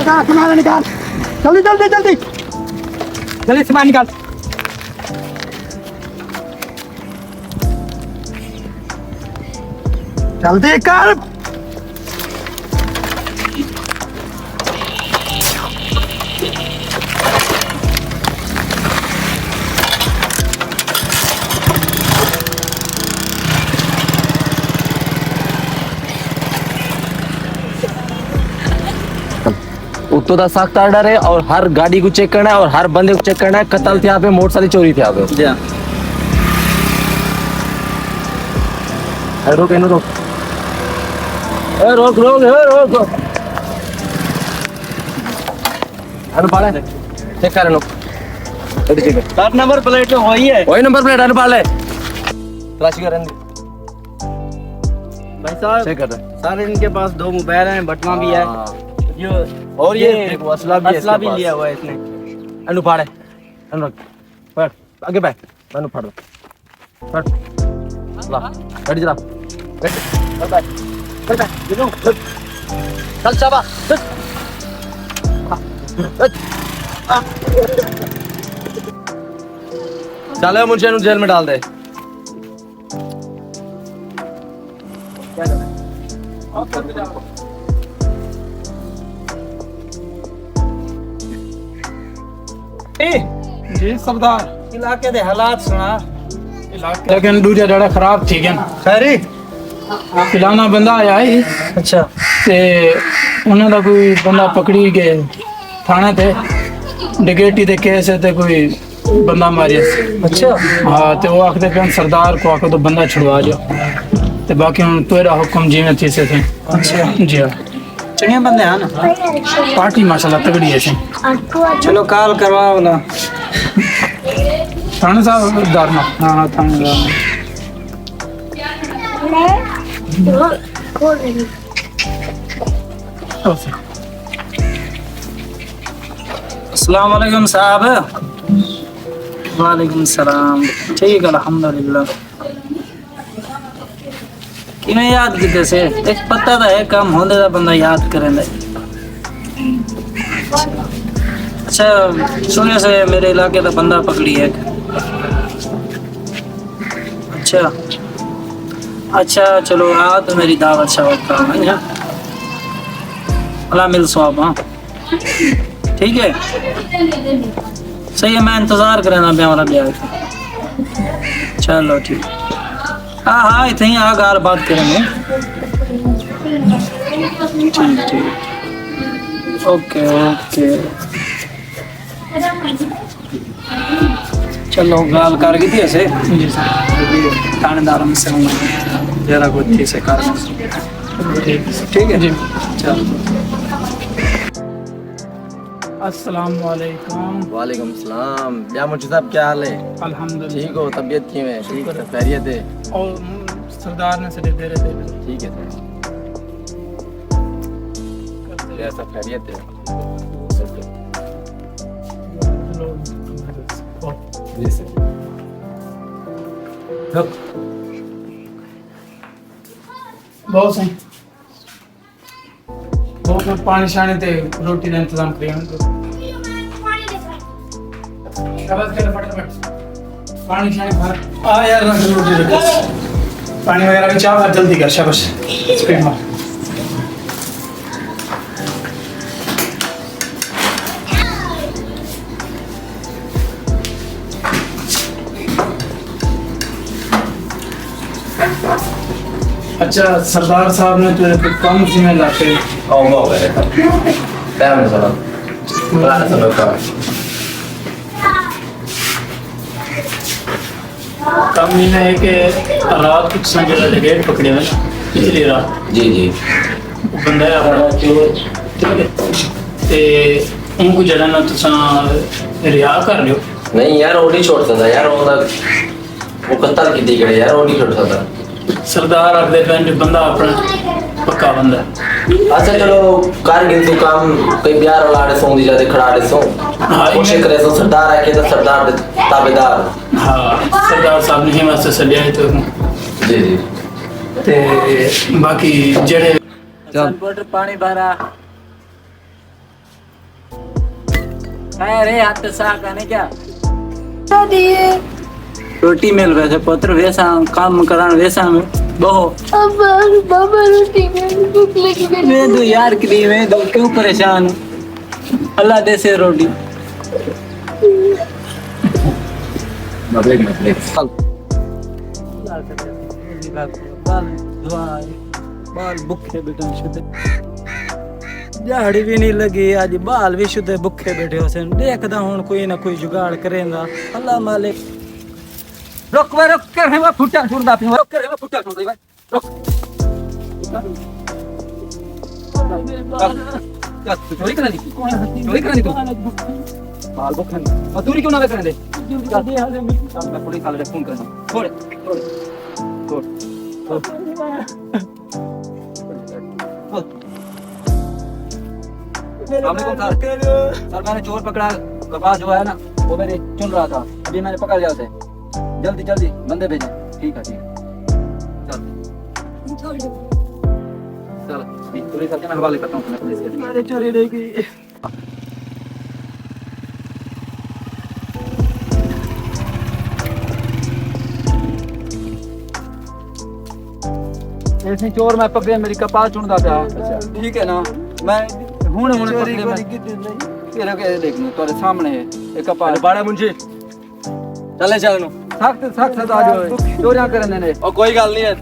सामान निकाल, जल्दी जल्दी जल्दी जल्दी सामान निकाल। जल्दी कर। उत्तो दा सख्त ऑर्डर है और हर गाड़ी को चेक करना है और हर बंदे को चेक करना है। कत्ल थे यहाँ पे, मोटरसाइकिल चोरी थे यहाँ पे। रोक इन्हें रोक, रोक रोक रोक। अनुपाल है, चेक कर लो। सात नंबर प्लेट तो वही है, वही नंबर प्लेट अनुपाल है। तलाशी कर भाई साहब। चेक कर रहे सर इनके पास 2 मोबाइल हैं, बटवा भी है और ये असला भी लिया हुआ है इसने। अनु फाड़ है, अनु रख, फाड़ आगे बैठ, अनु फाड़ दो, फाड़ ला गाड़ी चला, बैठ चल चाबा चले मुझे जेल में डाल दे। जी सरदार, इलाके दे हालात सुना। लेकिन दूजा जड़ा खराब ठीक है। खैरी फिलाना बंदा आया है। अच्छा ते उन्हें दा कोई बंदा पकड़ी गए थाने ते, डिगेटी दे केस है ते कोई बंदा मारिया। अच्छा हाँ, ते वो आखते पे सरदार को आके तो बंदा छुड़वा जाओ, ते बाकी हम तेरा हुक्म जिਵੇਂ थी से थे। अच्छा जी हाँ, चंगे बंदे हैं ना, पार्टी माशाल्लाह तगड़ी है। चलो कॉल करवाओ ना थाने साहब दारना। हाँ हाँ थानेदार। अस्सलाम वालेकुम साहब। वालेकुम सलाम। ठीक है अल्हम्दुलिल्लाह। किमें याद किते से एक पता तो है, काम होंदे दा बंदा याद करें दे। अच्छा सुने से मेरे इलाके का बंदा पकड़ी है। अच्छा अच्छा चलो आ तो मेरी दावत शावत का है। अल्लाह मिल स्वाब। हाँ ठीक है सही है, मैं इंतजार करें ब्याह वाला ब्याह। चलो ठीक। हाँ हाँ इतने ही आ गाल बात करेंगे। ठीक ठीक ओके ओके। चलो गाल कर गई थी ऐसे थानेदार में से जरा कुछ थी से कर। ठीक है जी चलो। अस्सलाम वालेकुम। वालेकुम सलाम। या मुझे साहब क्या हाल है? अल्हम्दुलिल्लाह। ठीक हो? तबीयत क्यों है? ठीक है, खैरियत है? और सरदार ने से दे रहे थे। ठीक है सर, ऐसा खैरियत है? जी सर। बहुत सही, बहुत में पानी शानी ते रोटी का इंतजाम करिए। फटाफट पानी शानी भर आ यार, रोटी रख, पानी वगैरह की चाह जल्दी कर। शाबाश स्पीड मार। अच्छा सरदार साहब ने तुझे कुछ काम जिम्मे लाते आओ टाइम है साला, पुराना समय का काम ये है कि रात कुछ समझ लगे पकड़े हुए पिछली रात। जी जी बंदा है अपना चोर, ठीक है, ते उनको जरा ना तुसा रिहा कर लियो। नहीं यार, वो नहीं छोड़ सकता यार, वो कत्ल की दी गई यार, वो नहीं छोड़ सकता। सरदार आप देख रहे बंदा अपना पक्का बंदा। अच्छा चलो कारगिल तो काम कई बिहार वाला आड़े सो दी जाते खड़ा आड़े सो कोशिश करे सो सरदार आके तो सरदार ताबेदार। हाँ सरदार साहब ने हिम्मत से लिया तो जी जी। ते बाकी जेड़े चल पानी भरा अरे हाथ साग आने क्या दादी रोटी मिल रहे थे पुत्र वैसा काम करान वैसा में बहो अब बाबा रोटी में भूख लगी मैं तो यार के लिए मैं तो क्यों परेशान हूँ अल्लाह दे से रोटी बाल भूखे बैठे शुद्ध दिहाड़ी भी नहीं लगी आज बाल भी शुद्ध भूखे बैठे हो सन देखदा हूं कोई ना कोई जुगाड़ करेंगा अल्लाह मालिक रुक वे रुक कर है फुटा छोड़दा पे रुक कर है फुटा छोड़ दे भाई रुक चोरी करनी तू बाल भूखे और दूरी क्यों ना करने दे मैं पुलिस वाले फोन करना छोड़ हमने कौन सर मैंने चोर पकड़ा कपास जो है ना वो मैंने चुन रहा था अभी मैंने पकड़ लिया उसे जल्दी जल्दी बंदे भेजें ठीक है चल पुलिस करके मैं हवाले करता हूँ पुलिस के मेरे चोरी रह गई ऐसे चोर मैं पकड़े मेरी कपास चुनदा था ठीक है ना मैं हुने पकड़े मैं तेरे के देखने तोरे सामने है एक कपास बड़ा मुंशी चले चलनो सख्त सख्त सजा जो चोरियां करने ने और कोई गल नहीं है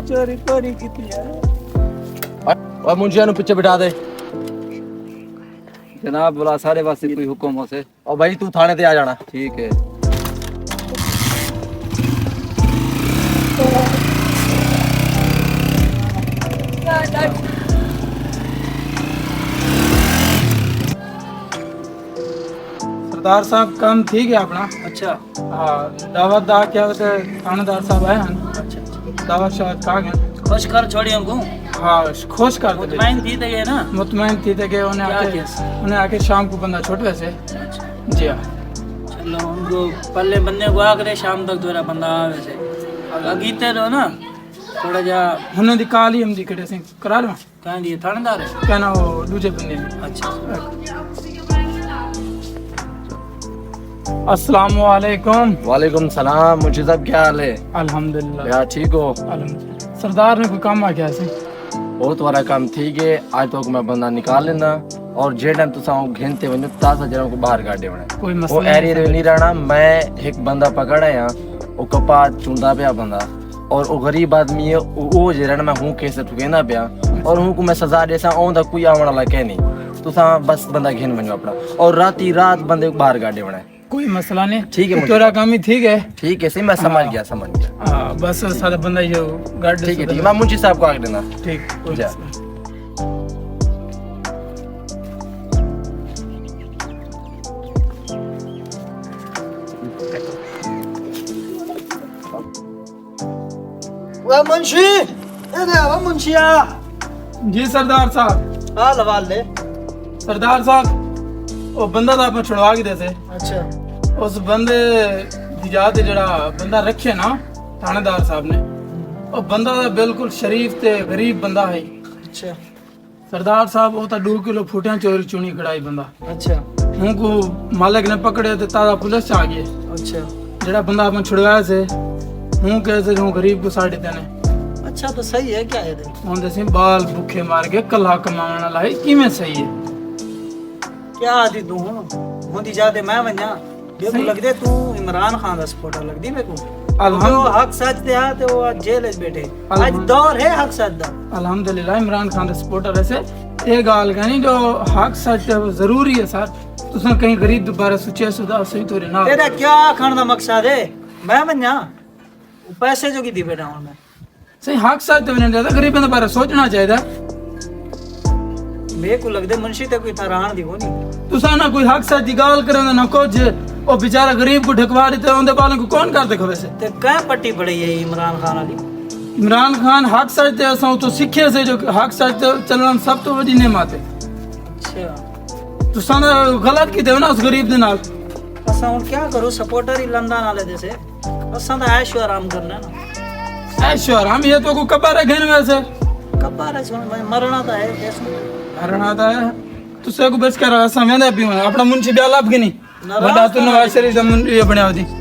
चोरी चोरी की और मुंशिया नु पीछे बिठा दे जनाब बोला सारे वास्ते कोई हुक्म हो से और भाई तू थाने ते आ जाना ठीक है सरदार साहब काम ठीक है अपना अच्छा हाँ दावत दा क्या होते थानेदार साहब आए हैं अच्छा दावत शावत कहा गए खुश कर छोड़ी हमको हाँ खुश कर दे मुतमईन थी थे ना मुतमईन थी कि उन्हें आके शाम को बंदा छोड़ वैसे जी हाँ चलो उनको पल्ले बंदे को आकर शाम तक दोरा बंदा आवे से अगीते रहो ना थोड़ा जा उन्हें दी काली हम दी कड़े से करा लो कहां दिए थानेदार है क्या ना वो दूसरे बंदे अच्छा अस्सलाम वालेकुम वालेकुम सलाम मुंशी साहब क्या हाल है अल्हम्दुलिल्लाह यार ठीक हो अल्हम्दुलिल्लाह सरदार ने कोई काम आ गया से बहुत बड़ा काम ठीक है आज तो मैं बंदा निकाल लेना और जे टाइम तुसा घेनते वनो तासा जरा को बाहर काटे बने कोई वो मसला एरिया नहीं रहना मैं एक बंदा पकड़ा है वो कपास चुंदा पे बंदा और वो गरीब आदमी है वो जे रहना मैं हूं कैसे ठुकेना पे और हूं को मैं सजा देसा ओंदा कोई आवन वाला कह नहीं तुसा बस बंदा घेन बनो अपना और रात बंदे को बाहर काटे बने कोई मसला नहीं ठीक है तेरा काम ही ठीक है ठीक है सही मैं समझ गया हाँ बस सारा बंदा जो गाड़ी ठीक है मैं मुंशी साहब को आगे देना ठीक कोई जा। मसला नहीं। वह मुंशी वह मुंशिया जी सरदार साहब हाँ लवाल ले सरदार साहब वो बंदा तो आपने छुड़वा के देते अच्छा उस बंदे दी जात जड़ा बंदा रखे ना थानेदार साहब ने वो बंदा तो बिल्कुल शरीफ ते गरीब बंदा है अच्छा सरदार साहब वो तो 2 किलो फुटियां चोरी चुनी खड़ाई बंदा अच्छा उनको मालिक ने पकड़े तो ताजा पुलिस च आ गए अच्छा जड़ा बंदा आपने छुड़वाया से हूं कैसे हूं गरीब को साढ़े देने अच्छा तो सही है क्या है ਹੁਣ ਦੇ ਬਾਲ ਭੁੱਖੇ ਮਾਰ ਕੇ ਕੱਲਾ ਕਮਾਉਣ ਵਾਲਾ ਹੈ ਕਿਵੇਂ ਸਹੀ ਹੈ क्या आदि तू हूं होंदी जाते मैं वन्या देखो लगदे तू इमरान खान दा सपोर्टर लगदी मेरे को जो हक सच ते आ ते वो आज जेल च बैठे आज दौर है हक सच दा ਅਲਹਮਦੁਲਿਲਾ ਇਮਰਾਨ ਖਾਨ ਦੇ ਸਪੋਰਟਰ ਐਸੇ ਇਹ ਗੱਲ ਕਹਨੀ ਜੋ ਹੱਕ ਸੱਚ ਜ਼ਰੂਰੀ ਹੈ ਸਰ ਤੁਸੀਂ ਕहीं गरीब ਦੁਬਾਰਾ ਸੁਚੇ ਸੁਦਾ ਸਹੀ ਤੋਰੇ ਨਾ तेरा क्या आखण दा मकसद है मैं वन्या पैसे जो की दी बैठा हूं मैं ਸਹੀ ਹੱਕ ਸੱਚ ਤੇ ਨਹੀਂ ਜਾਂਦਾ ਗਰੀਬਾਂ ਦੇ ਬਾਰੇ ਸੋਚਣਾ ਚਾਹੀਦਾ मेरे को लगदे मुंशी ते कोई तरान दी होनी ਤੁਸੀਂ ਨਾ ਕੋਈ ਹੱਕ ਸੱਚ ਦੀ ਗੱਲ ਕਰਾਂ ਨਾ ਕੁਝ ਉਹ बेचारा गरीब को ढकवा देते ਉਹਦੇ ਬਾਲਾਂ को कौन कर देखो वैसे ते क्या पट्टी पड़ी है इमरान खान वाली इमरान खान हक सच ते असां तो सिखे से जो हक सच ते चलना सब तो वडी नेमत है अच्छा तुसां ने गलत कीते हो ना उस गरीब दे नाल असा हुन क्या करूं सपोर्टर ही लंदन वाले जैसे असा तो ऐश आराम करना है ना ऐश्वर हम ये तो को कब्बा रखे न वैसे कब्बार है सुन भाई मरना तो है कैसे कारण आता है तुझसे को बस कर समय ना भी अपना मुंशी भी आलाप की नहीं नाराज बड़ा तू नवाज शरीफ से मुंशी बने होती